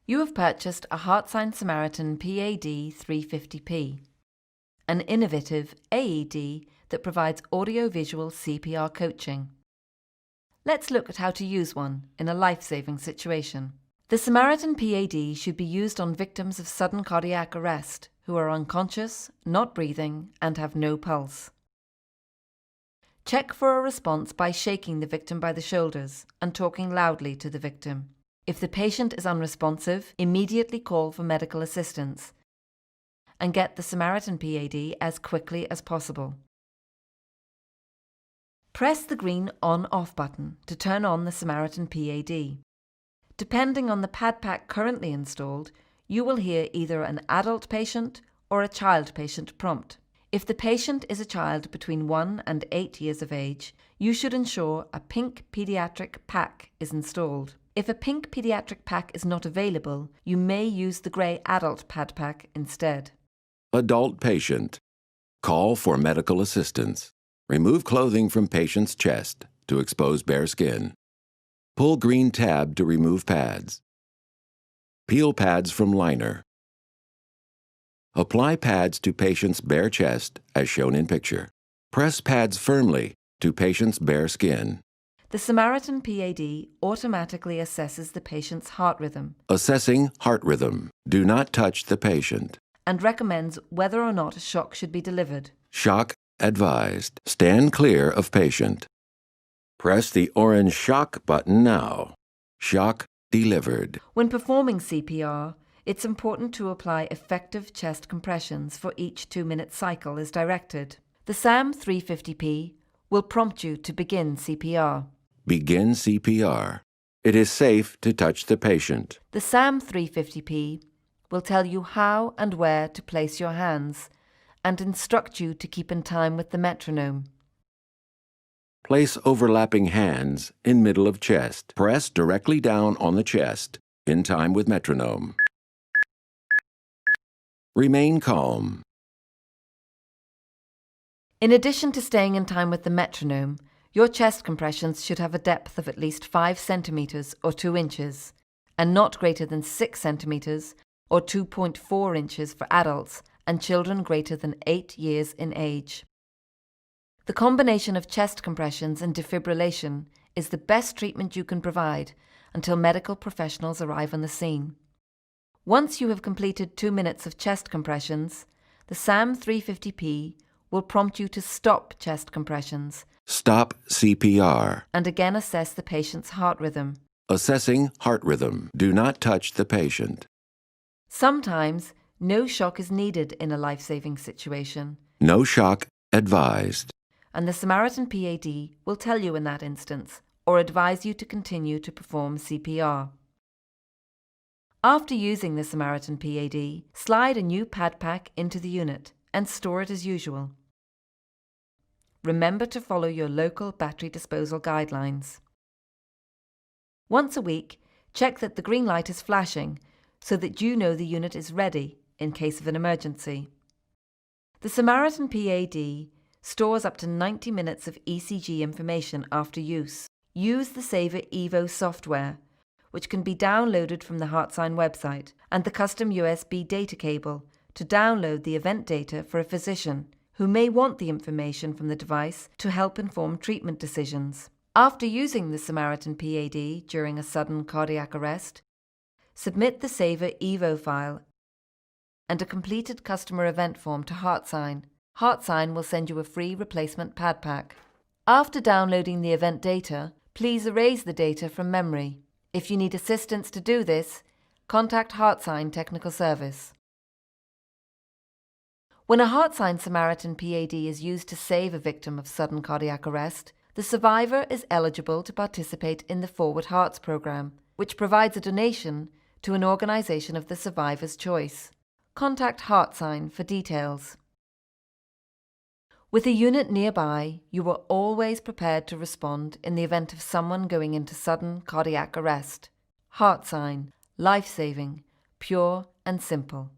You have purchased a HeartSine Samaritan PAD 350p, an innovative AED that provides audio-visual CPR coaching. Let's look at how to use one in a life-saving situation. The Samaritan PAD should be used on victims of sudden cardiac arrest who are unconscious, not breathing, and have no pulse. Check for a response by shaking the victim by the shoulders and talking loudly to the victim. If the patient is unresponsive, immediately call for medical assistance and get the Samaritan PAD as quickly as possible. Press the green on-off button to turn on the Samaritan PAD. Depending on the pad pack currently installed, you will hear either an adult patient or a child patient prompt. If the patient is a child between 1 and 8 years of age, you should ensure a pink pediatric pack is installed. If a pink pediatric pack is not available, you may use the grey adult pad pack instead. Adult patient. Call for medical assistance. Remove clothing from patient's chest to expose bare skin. Pull green tab to remove pads. Peel pads from liner. Apply pads to patient's bare chest as shown in picture. Press pads firmly to patient's bare skin. The Samaritan PAD automatically assesses the patient's heart rhythm. Assessing heart rhythm. Do not touch the patient. And recommends whether or not a shock should be delivered. Shock advised. Stand clear of patient. Press the orange shock button now. Shock delivered. When performing CPR, it's important to apply effective chest compressions for each 2-minute cycle as directed. The SAM 350p will prompt you to begin CPR. Begin CPR. It is safe to touch the patient. The SAM 350p will tell you how and where to place your hands and instruct you to keep in time with the metronome. Place overlapping hands in middle of chest. Press directly down on the chest in time with metronome. Remain calm. In addition to staying in time with the metronome, your chest compressions should have a depth of at least 5 centimeters or 2 inches, and not greater than 6 centimeters or 2.4 inches for adults and children greater than 8 years in age. The combination of chest compressions and defibrillation is the best treatment you can provide until medical professionals arrive on the scene. Once you have completed 2 minutes of chest compressions, the SAM 350p will prompt you to stop chest compressions. Stop CPR. And again assess the patient's heart rhythm. Assessing heart rhythm. Do not touch the patient. Sometimes, no shock is needed in a life-saving situation. No shock advised. And the Samaritan PAD will tell you in that instance, or advise you to continue to perform CPR. After using the Samaritan PAD, slide a new pad pack into the unit and store it as usual. Remember to follow your local battery disposal guidelines. Once a week, check that the green light is flashing so that you know the unit is ready in case of an emergency. The Samaritan PAD stores up to 90 minutes of ECG information after use. Use the Saver Evo software, which can be downloaded from the HeartSine website, and the custom USB data cable to download the event data for a physician who may want the information from the device to help inform treatment decisions. After using the Samaritan PAD during a sudden cardiac arrest, submit the Saver Evo file and a completed customer event form to HeartSine. HeartSine will send you a free replacement pad pack. After downloading the event data, please erase the data from memory. If you need assistance to do this, contact HeartSine Technical Service. When a HeartSine Samaritan PAD is used to save a victim of sudden cardiac arrest, the survivor is eligible to participate in the Forward Hearts program, which provides a donation to an organization of the survivor's choice. Contact HeartSine for details. With a unit nearby, you are always prepared to respond in the event of someone going into sudden cardiac arrest. HeartSine, life-saving, pure and simple.